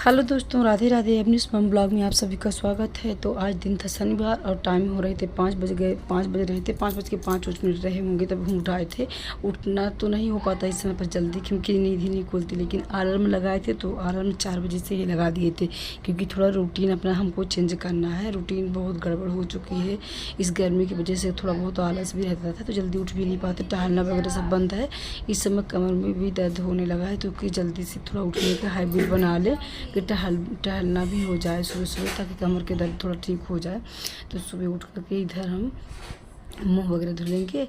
Hello दोस्तों, राधे राधे। अपनी इस ब्लॉग में आप सभी का स्वागत है। तो आज दिन था शनिवार और टाइम हो रहे थे 5 बज गए, 5 बज रहे थे, 5:05 रहे होंगे तब हम उठाए थे। उठना तो नहीं हो पाता इस समय पर जल्दी, क्योंकि नींद ही नहीं खुलती, लेकिन अलार्म लगाए थे तो अलार्म 4 बजे से ही लगा दिए थे, क्योंकि थोड़ा रूटीन अपना हमको चेंज करना है। रूटीन बहुत गड़बड़ हो चुकी है इस गर्मी की वजह से, थोड़ा बहुत आलस भी रहता था तो जल्दी उठ भी नहीं पाते। टहलना वगैरह सब बंद है। इस समय कमर में भी दर्द होने लगा है, तो कि जल्दी से थोड़ा उठने का हैबिट बना ले कि टहलना भी हो जाए सुबह सुबह, ताकि कमर के दर्द थोड़ा ठीक हो जाए। तो सुबह उठ करके इधर हम मुंह वगैरह धुलेंगे।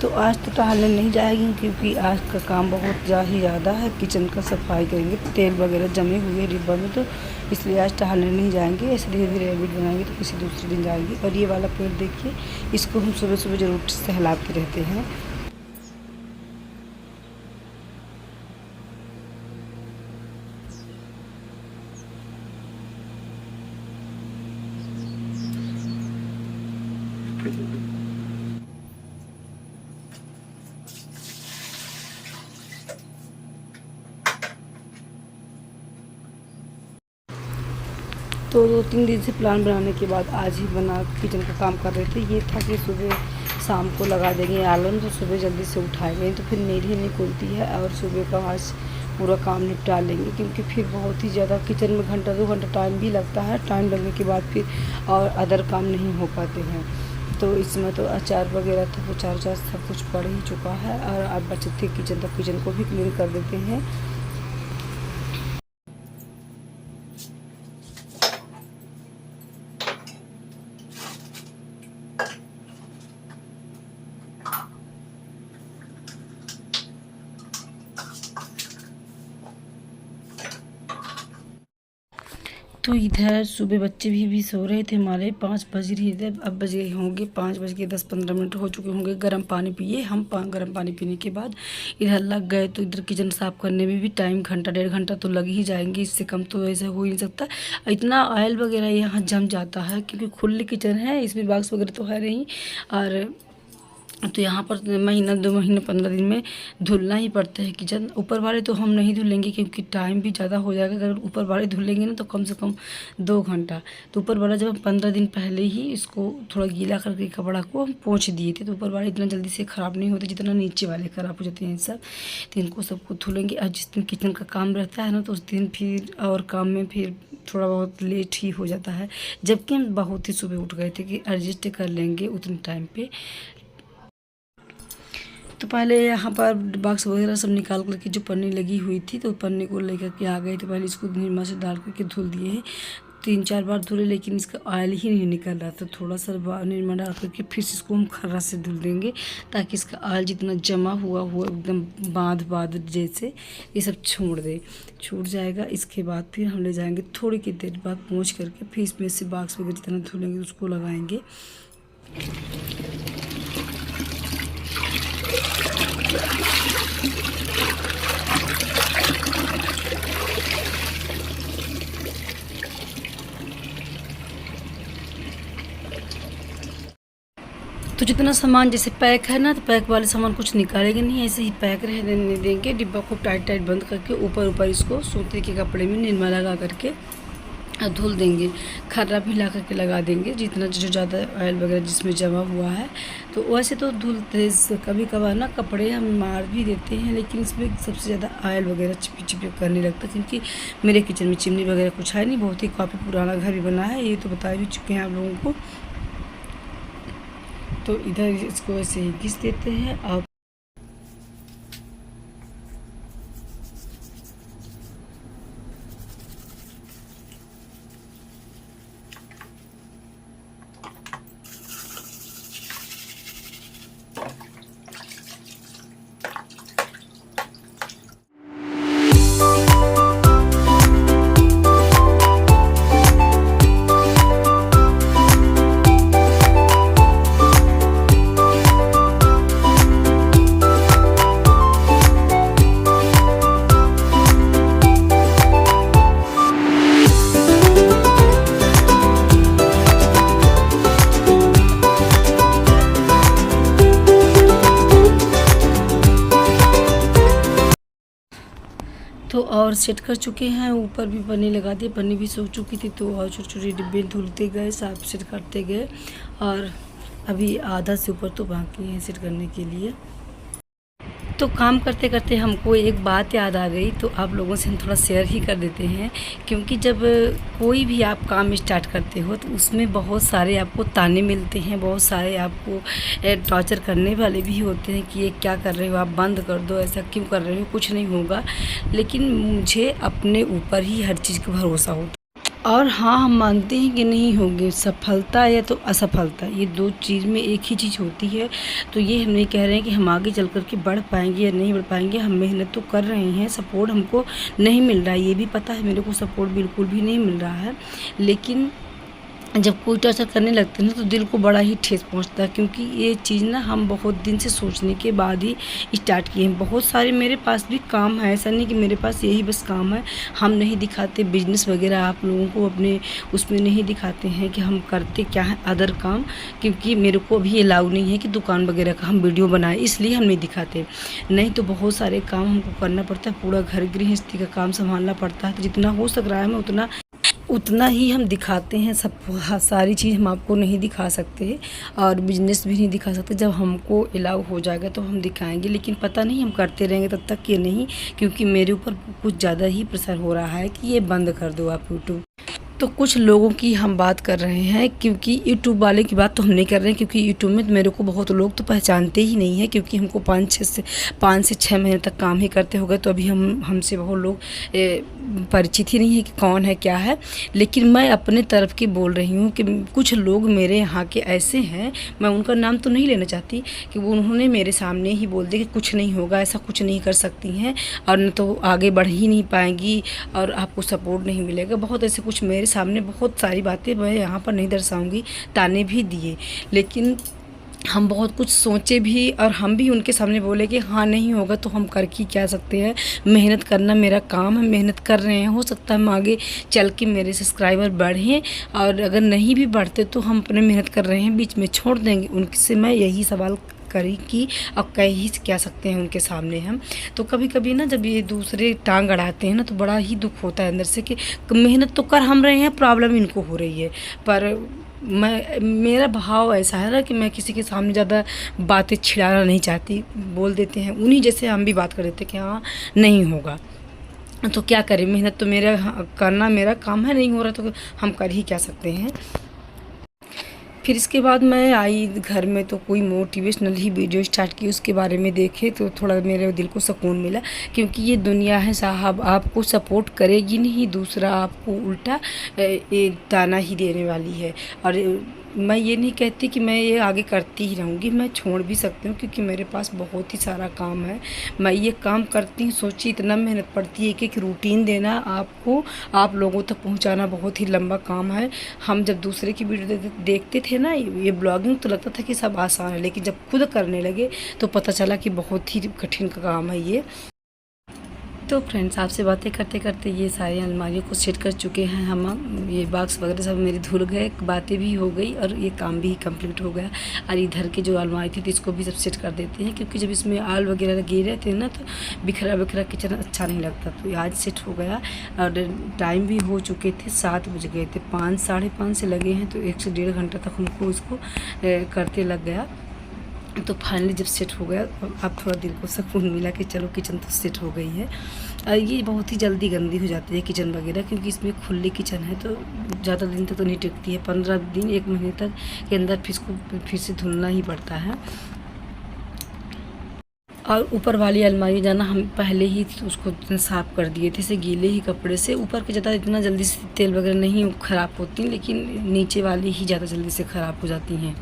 तो आज तो टहलने नहीं जाएंगे, क्योंकि आज का काम बहुत ही ज़्यादा है। किचन का सफाई करेंगे, तेल वगैरह जमे हुए हैं डिब्बा में, तो इसलिए आज टहलने नहीं जाएंगे। ऐसे धीरे धीरे हैबिट बनाएंगे तो किसी दूसरे दिन जाएंगे। और ये वाला पेड़ देखिए, इसको हम सुबह सुबह ज़रूर सहलाते रहते हैं। तो 2-3 दिन से प्लान बनाने के बाद आज ही किचन का काम कर रहे थे। ये था कि सुबह शाम को लगा देंगे अलार्म, तो सुबह जल्दी से उठाएंगे, तो फिर नींद ही नहीं खुलती है। और सुबह का आज पूरा काम निपटा लेंगे, क्योंकि फिर बहुत ही ज़्यादा किचन में घंटा 2 घंटा टाइम भी लगता है। टाइम लगने के बाद फिर और अदर काम नहीं हो पाते हैं। तो इसमें तो अचार वगैरह था, तो अचार सब कुछ पड़ ही चुका है। और अब बचे थे किचन, तो किचन को भी क्लीन कर देते हैं। तो इधर सुबह बच्चे भी सो रहे थे हमारे। 5 बज रही थे, अब बज गए होंगे 5:10-15 हो चुके होंगे। गर्म पानी पिए हम। गर्म पानी पीने के बाद इधर लग गए। तो इधर किचन साफ़ करने में भी टाइम घंटा 1.5 घंटा तो लग ही जाएंगे, इससे कम तो ऐसे हो ही नहीं सकता। इतना ऑयल वगैरह यहाँ जम जाता है, क्योंकि खुली किचन है, इसमें बॉक्स वगैरह तो है नहीं। और तो यहाँ पर महीना 2 महीने 15 दिन में धुलना ही पड़ता है किचन। ऊपर वाले तो हम नहीं धुलेंगे, क्योंकि टाइम भी ज़्यादा हो जाएगा। अगर ऊपर वाले धुलेंगे ना तो कम से कम 2 घंटा। तो ऊपर वाला जब हम 15 दिन पहले ही इसको थोड़ा गीला करके कपड़ा को हम पोंछ दिए थे, तो ऊपर वाले इतना जल्दी से ख़राब नहीं होते जितना नीचे वाले ख़राब हो जाते हैं सब। तो इनको सबको धुलेंगे। और जिस दिन किचन का काम रहता है ना, तो उस दिन फिर और काम में फिर थोड़ा बहुत लेट ही हो जाता है। जबकि हम बहुत ही सुबह उठ गए थे कि एडजस्ट कर लेंगे उतने टाइम पे। तो पहले यहाँ पर बॉक्स वगैरह सब निकाल करके जो पन्नी लगी हुई थी, तो पन्नी को लेकर के आ गए। तो पहले इसको निरमा से डाल करके धुल दिए हैं। 3-4 बार धुले, लेकिन इसका ऑयल ही नहीं निकल रहा। तो थोड़ा सा निरमा डाल करके फिर इसको हम खर्रा से धुल देंगे, ताकि इसका ऑयल जितना जमा हुआ एकदम बाँध जैसे ये सब छूट जाएगा। इसके बाद फिर हम ले जाएंगे थोड़ी की देर बाद पोंछ करके, फिर इसमें से बॉक्स वगैरह जितना धुलेंगे उसको लगाएंगे। तो जितना सामान जैसे पैक है ना, तो पैक वाले सामान कुछ निकालेंगे नहीं, ऐसे ही पैक रहने देंगे। डिब्बा को टाइट बंद करके ऊपर इसको सूती के कपड़े में निरमा लगा करके धुल देंगे। खर्रा भी ला करके लगा देंगे, जितना जो ज़्यादा ऑयल वगैरह जिसमें जमा हुआ है। तो वैसे तो धुलते कभी कभार ना कपड़े हम मार भी देते हैं, लेकिन इसमें सबसे ज़्यादा ऑयल वगैरह चिपचिप करने लगता है, क्योंकि मेरे किचन में चिमनी वगैरह कुछ है नहीं। बहुत ही काफ़ी पुराना घर भी बना है, ये तो बता भी चुके हैं आप लोगों को। तो इधर इसको ऐसे ही घिस देते हैं। अब तो और सेट कर चुके हैं, ऊपर भी पन्नी लगा दी, पन्नी भी सूख चुकी थी तो और छोटे छोटे डिब्बे धुलते गए, साफ सेट करते गए और अभी आधा से ऊपर तो बाकी है सेट करने के लिए। तो काम करते करते हमको एक बात याद आ गई, तो आप लोगों से हम थोड़ा शेयर ही कर देते हैं। क्योंकि जब कोई भी आप काम स्टार्ट करते हो तो उसमें बहुत सारे आपको ताने मिलते हैं, बहुत सारे आपको टॉर्चर करने वाले भी होते हैं कि ये क्या कर रहे हो, आप बंद कर दो, ऐसा क्यों कर रहे हो, कुछ नहीं होगा। लेकिन मुझे अपने ऊपर ही हर चीज़ का भरोसा होता, और हाँ, हम मानते हैं कि नहीं होगी सफलता या तो असफलता, ये दो चीज़ में एक ही चीज़ होती है। तो ये हम नहीं कह रहे हैं कि हम आगे चल कर के बढ़ पाएंगे या नहीं बढ़ पाएंगे, हम मेहनत तो कर रहे हैं, सपोर्ट हमको नहीं मिल रहा है, ये भी पता है मेरे को सपोर्ट बिल्कुल भी नहीं मिल रहा है। लेकिन जब कोई टॉर्चर करने लगते हैं ना तो दिल को बड़ा ही ठेस पहुंचता है। क्योंकि ये चीज़ ना हम बहुत दिन से सोचने के बाद ही स्टार्ट किए हैं। बहुत सारे मेरे पास भी काम है, ऐसा नहीं कि मेरे पास यही बस काम है। हम नहीं दिखाते बिजनेस वगैरह, आप लोगों को अपने उसमें नहीं दिखाते हैं कि हम करते क्या है अदर काम, क्योंकि मेरे को अभी अलाउ नहीं है कि दुकान वगैरह का हम वीडियो बनाएं, इसलिए हम नहीं दिखाते। नहीं तो बहुत सारे काम हमको करना पड़ता है, पूरा घर गृहस्थी का काम संभालना पड़ता है। तो जितना हो सक रहा है मैं उतना ही हम दिखाते हैं। सब सारी चीज़ हम आपको नहीं दिखा सकते और बिजनेस भी नहीं दिखा सकते। जब हमको अलाउ हो जाएगा तो हम दिखाएंगे, लेकिन पता नहीं हम करते रहेंगे तब तक कि नहीं, क्योंकि मेरे ऊपर कुछ ज़्यादा ही प्रेशर हो रहा है कि ये बंद कर दो आप यूट्यूब। तो कुछ लोगों की हम बात कर रहे हैं, क्योंकि यूट्यूब वाले की बात तो हम नहीं कर रहे हैं, क्योंकि यूट्यूब में मेरे को बहुत लोग तो पहचानते ही नहीं है, क्योंकि हमको 5 से 6 महीने तक काम ही करते हो गए। तो अभी हमसे बहुत लोग परिचित ही नहीं है कि कौन है क्या है। लेकिन मैं अपने तरफ की बोल रही हूँ कि कुछ लोग मेरे यहाँ के ऐसे हैं, मैं उनका नाम तो नहीं लेना चाहती, कि उन्होंने मेरे सामने ही बोल दिया कि कुछ नहीं होगा, ऐसा कुछ नहीं कर सकती हैं और न तो आगे बढ़ ही नहीं पाएंगी और आपको सपोर्ट नहीं मिलेगा। बहुत ऐसे कुछ मेरे सामने बहुत सारी बातें मैं यहाँ पर नहीं दर्शाऊंगी, ताने भी दिए। लेकिन हम बहुत कुछ सोचे भी और हम भी उनके सामने बोले कि हाँ नहीं होगा तो हम कर ही क्या सकते हैं, मेहनत करना मेरा काम है, मेहनत कर रहे हैं। हो सकता है हम आगे चल के मेरे सब्सक्राइबर बढ़ें, और अगर नहीं भी बढ़ते तो हम अपने मेहनत कर रहे हैं बीच में छोड़ देंगे। उनसे मैं यही सवाल करी कि अब कह ही क्या सकते हैं उनके सामने हम। तो कभी कभी ना जब ये दूसरे टांग अड़ाते हैं ना तो बड़ा ही दुख होता है अंदर से कि मेहनत तो कर हम रहे हैं, प्रॉब्लम इनको हो रही है। पर मेरा भाव ऐसा है ना कि मैं किसी के सामने ज़्यादा बातें छिड़ाना नहीं चाहती, बोल देते हैं उन्हीं जैसे हम भी बात कर देते कि हाँ नहीं होगा तो क्या करें, मेहनत तो मेरा करना मेरा काम है, नहीं हो रहा तो हम कर ही क्या सकते हैं। फिर इसके बाद मैं आई घर में तो कोई मोटिवेशनल ही वीडियो स्टार्ट की, उसके बारे में देखे तो थोड़ा मेरे दिल को सुकून मिला। क्योंकि ये दुनिया है साहब, आपको सपोर्ट करेगी नहीं, दूसरा आपको उल्टा ताना ही देने वाली है। और मैं ये नहीं कहती कि मैं ये आगे करती ही रहूँगी, मैं छोड़ भी सकती हूँ, क्योंकि मेरे पास बहुत ही सारा काम है। मैं ये काम करती हूँ, सोचिए इतना मेहनत पड़ती है कि एक रूटीन देना आपको, आप लोगों तक पहुँचाना बहुत ही लंबा काम है। हम जब दूसरे की वीडियो देखते थे ना ये ब्लॉगिंग, तो लगता था कि सब आसान है, लेकिन जब खुद करने लगे तो पता चला कि बहुत ही कठिन का काम है ये। तो फ्रेंड्स, आपसे बातें करते करते ये सारी अलमारियों को सेट कर चुके हैं हम। ये बॉक्स वगैरह सब मेरे धुल गए, बातें भी हो गई और ये काम भी कंप्लीट हो गया। और इधर के जो अलमारी थी तो इसको भी सब सेट कर देते हैं, क्योंकि जब इसमें आल वगैरह गिर रहे थे ना तो बिखरा बिखरा किचन अच्छा नहीं लगता। तो आज सेट हो गया और टाइम भी हो चुके थे, 7 बज गए थे, 5 साढ़े 5 से लगे हैं, तो 1 से 1.5 घंटा तक हमको इसको करते लग गया। तो फाइनली जब सेट हो गया अब थोड़ा दिल को सुकून मिला कि चलो किचन तो सेट हो गई है। ये बहुत ही जल्दी गंदी हो जाती है किचन वगैरह, क्योंकि इसमें खुली किचन है तो ज़्यादा दिन तक तो नहीं टिकती है। 15 दिन 1 महीने तक के अंदर फिर से धुलना ही पड़ता है। और ऊपर वाली अलमारी जाना हम पहले ही उसको साफ़ कर दिए थे, इसे गीले ही कपड़े से। ऊपर के ज़्यादा इतना जल्दी से तेल वगैरह नहीं ख़राब होती, लेकिन नीचे वाली ही ज़्यादा जल्दी से ख़राब हो जाती हैं।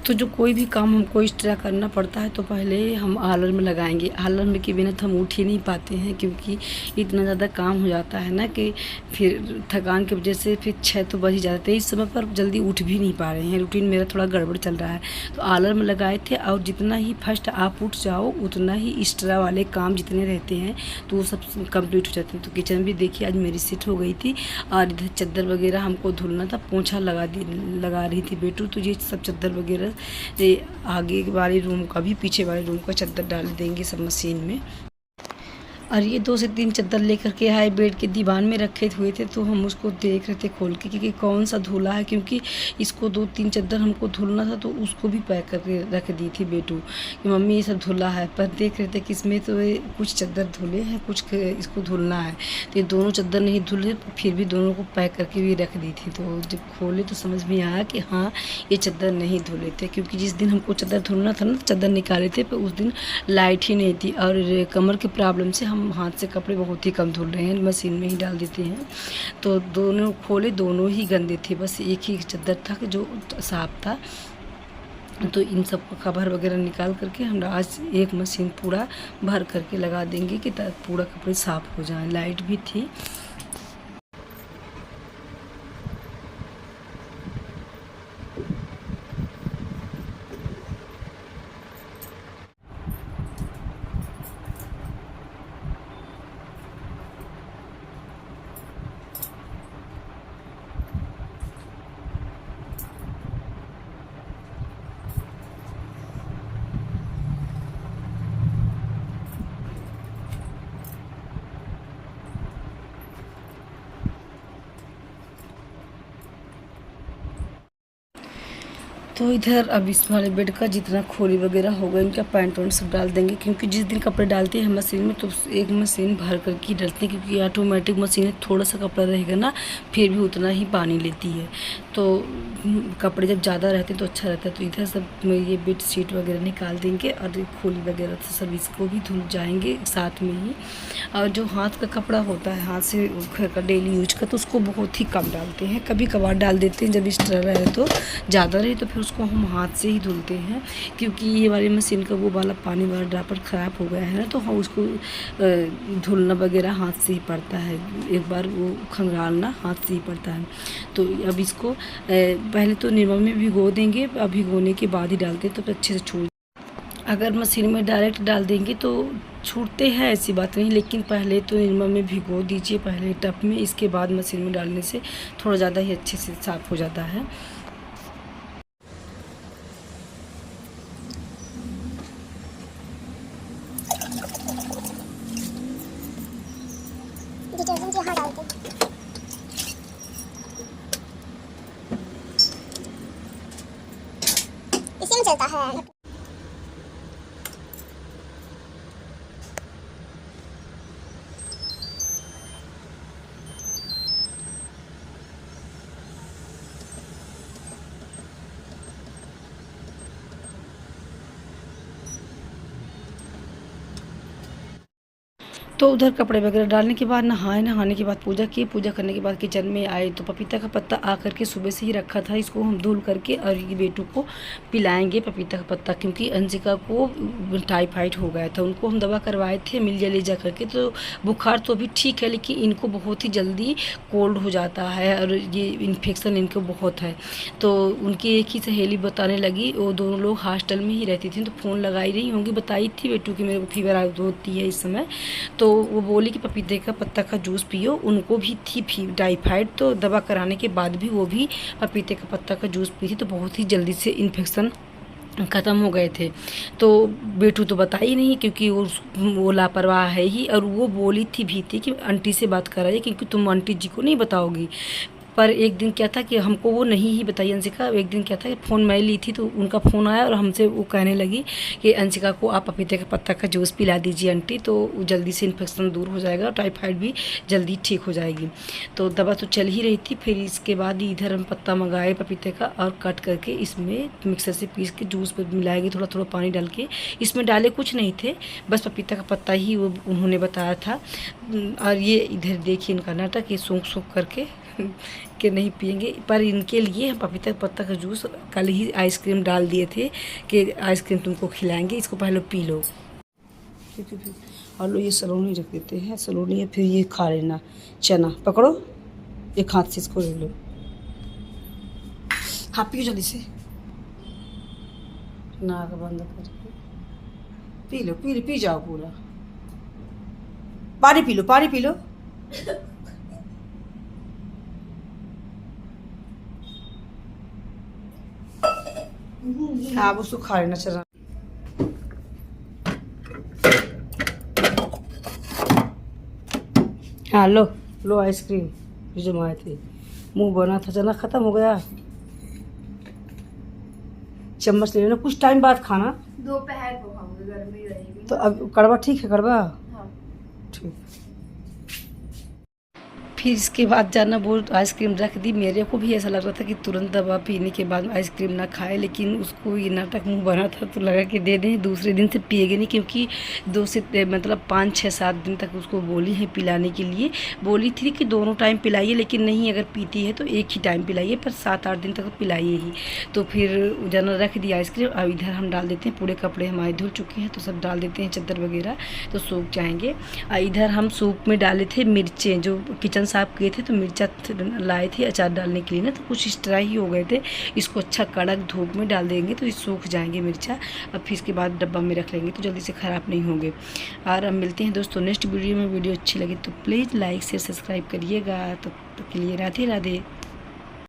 तो जो कोई भी काम हमको इस तरह करना पड़ता है तो पहले हम आलर में लगाएंगे। आलर में के बिना तो हम उठ ही नहीं पाते हैं, क्योंकि इतना ज़्यादा काम हो जाता है ना कि फिर थकान की वजह से फिर 6 तो बज ही जाते हैं। इस समय पर जल्दी उठ भी नहीं पा रहे हैं, रूटीन मेरा थोड़ा गड़बड़ चल रहा है। तो आलर में लगाए थे, और जितना ही फर्स्ट आप उठ जाओ उतना ही एक्स्ट्रा वाले काम जितने रहते हैं तो वो सब कंप्लीट हो जाते हैं। तो किचन भी देखिए आज मेरी सेट हो गई थी, और इधर चादर वगैरह हमको धुलना था, पोंछा लगा रही थी बेटू। तो ये सब चादर वगैरह आगे वाले रूम का भी पीछे वाले रूम का चादर डाल देंगे सब मशीन में। और ये 2 से 3 चद्दर लेकर के आए, बेड के दीवान में रखे हुए थे, तो हम उसको देख रहे थे खोल के कि कौन सा धुला है, क्योंकि इसको 2-3 चद्दर हमको धुलना था, तो उसको भी पैक करके रख दी थी बेटू कि मम्मी ये सब धुला है। पर देख रहे थे कि इसमें तो कुछ चद्दर धुले हैं, कुछ इसको धुलना है, तो ये दोनों चद्दर नहीं धुले, फिर भी दोनों को पैक करके भी रख दी थी। तो जब खोले तो समझ में आया कि हाँ ये चद्दर नहीं धुले थे, क्योंकि जिस दिन हमको चद्दर धुलना था ना, चद्दर निकाले थे, पर उस दिन लाइट ही नहीं थी और कमर के प्रॉब्लम से हम हाथ से कपड़े बहुत ही कम धुल रहे हैं, मशीन में ही डाल देते हैं। तो दोनों खोले, दोनों ही गंदे थे, बस एक ही चद्दर था जो साफ था। तो इन सब का कवर वगैरह निकाल करके हम आज एक मशीन पूरा भर करके लगा देंगे कि पूरा कपड़े साफ़ हो जाए। लाइट भी थी। तो इधर अब इस वाले बेड का जितना खोली वगैरह होगा, इनका पैंट वैंट सब डाल देंगे, क्योंकि जिस दिन कपड़े डालते हैं मशीन में तो एक मशीन भर करके डालते हैं, क्योंकि ऑटोमेटिक मशीन है, थोड़ा सा कपड़ा रहेगा ना फिर भी उतना ही पानी लेती है। तो कपड़े जब ज़्यादा रहते हैं तो अच्छा रहता है। तो इधर सब ये बेड शीट वगैरह निकाल देंगे और खोली वगैरह तो सब इसको भी धुल जाएंगे साथ में ही। और जो हाथ का कपड़ा होता है, हाथ से घर का डेली यूज का, तो उसको बहुत ही कम डालते हैं, कभी कभार डाल देते हैं। जब एक्स्ट्रा रहे तो ज़्यादा रहे तो फिर उसको हम हाथ से ही धुलते हैं, क्योंकि ये वाली मशीन का वो वाला पानी वाला ड्रापर ख़राब हो गया है ना, तो हम उसको धुलना वगैरह हाथ से ही पड़ता है, एक बार वो खंगालना हाथ से ही पड़ता है। तो अब इसको पहले तो निरमा में भिगो देंगे, अब भिगोने के बाद ही डालते हैं तो अच्छे से छूट। अगर मशीन में डायरेक्ट डाल देंगे तो छूटते हैं, ऐसी बात नहीं, लेकिन पहले तो निरमा में भिगो दीजिए पहले टब में, इसके बाद मशीन में डालने से थोड़ा ज़्यादा ही अच्छे से साफ़ हो जाता है। डिटर्जेंट यहाँ डालते हैं। इसी में चलता है। तो उधर कपड़े वगैरह डालने के बाद नहाए, नहाने के बाद पूजा की, पूजा करने के बाद किचन में आए तो पपीता का पत्ता आ करके सुबह से ही रखा था, इसको हम धुल करके और ये बेटू को पिलाएंगे पपीता का पत्ता, क्योंकि अंशिका को टाइफाइड हो गया था, उनको हम दवा करवाए थे मिल ले जा करके। तो बुखार तो अभी ठीक है, लेकिन इनको बहुत ही जल्दी कोल्ड हो जाता है और ये इन्फेक्शन इनको बहुत है। तो उनकी एक ही सहेली बताने लगी, वो दोनों लोग हॉस्टल में ही रहती थी, तो फ़ोन लगाई रही होंगी, बताई थी बेटू कि मेरे को फीवर होती है इस समय। तो वो बोली कि पपीते का पत्ता का जूस पियो, उनको भी थी टाइफाइड, तो दवा कराने के बाद भी वो भी पपीते का पत्ता का जूस पी थी, तो बहुत ही जल्दी से इन्फेक्शन ख़त्म हो गए थे। तो बेटू तो बता ही नहीं, क्योंकि वो लापरवाह है ही, और वो बोली थी कि आंटी से बात कराइए, क्योंकि तुम आंटी जी को नहीं बताओगी। पर एक दिन क्या था कि हमको वो नहीं ही बताई अंशिका। एक दिन क्या था कि फ़ोन मैं ली थी तो उनका फ़ोन आया और हमसे वो कहने लगी कि अंशिका को आप पपीते का पत्ता का जूस पिला दीजिए आंटी, तो जल्दी से इन्फेक्शन दूर हो जाएगा, टाइफाइड भी जल्दी ठीक हो जाएगी। तो दवा तो चल ही रही थी। फिर इसके बाद इधर हम पत्ता मंगाए पपीते का और कट करके इसमें मिक्सर से पीस के जूस पर मिलाएंगे, थोड़ा थोड़ा पानी डाल के। इसमें डाले कुछ नहीं थे, बस पपीता का पत्ता ही वो उन्होंने बताया था। और ये इधर देखिए इनका नाटक, ये सूख सूख करके कि नहीं पियेंगे। पर इनके लिए हम पपीता पत्ता का जूस कल ही आइसक्रीम डाल दिए थे कि आइसक्रीम तुमको खिलाएंगे, इसको पहले पी लो। और लो ये सलोनी रख देते हैं, सलोनी है, फिर ये खा लेना। चना पकड़ो, एक हाथ से इसको ले लो। हाँ पियो जल्दी से, नाक बंद करके पी लो, पी जाओ पूरा। पानी पी लो, पानी पी लो। हाँ उसको खा लेना चना। हाँ लो, लो आइसक्रीम जो जमाए थे। मुंह बना था, चना ख़त्म हो गया। चम्मच ले लेना, कुछ टाइम बाद खाना। दोपहर को खाऊंगी, गर्मी रहेगी तो अब कड़वा ठीक है, कड़वा हाँ। ठीक। फिर इसके बाद जाना वो आइसक्रीम रख दी। मेरे को भी ऐसा लग रहा था कि तुरंत दवा पीने के बाद आइसक्रीम ना खाए, लेकिन उसको ये नाटक मुंह बना था तो लगा कि दे दें। दूसरे दिन से पिएगी नहीं, क्योंकि 2 से मतलब 5, 6, 7 दिन तक उसको बोली है पिलाने के लिए। बोली थी कि दोनों टाइम पिलाइए, लेकिन नहीं, अगर पीती है तो एक ही टाइम पिलाइए, पर 7, 8 दिन तक पिलाइए ही। तो फिर जाना रख दिया आइसक्रीम। अब इधर हम डाल देते हैं, पूरे कपड़े हमारे धुल चुके हैं तो सब डाल देते हैं, चादर वगैरह तो सूख जाएंगे। इधर हम सूप में डाले थे मिर्चें, जो किचन साफ किए थे तो मिर्चा लाए थे अचार डालने के लिए ना, तो कुछ इस तरह ही हो गए थे। इसको अच्छा कड़क धूप में डाल देंगे तो ये सूख जाएंगे मिर्चा। अब फिर इसके बाद डब्बा में रख लेंगे तो जल्दी से ख़राब नहीं होंगे। और अब मिलते हैं दोस्तों नेक्स्ट वीडियो में। वीडियो अच्छी लगी तो प्लीज़ लाइक शेयर सब्सक्राइब करिएगा। तब तक के लिए राधे राधे।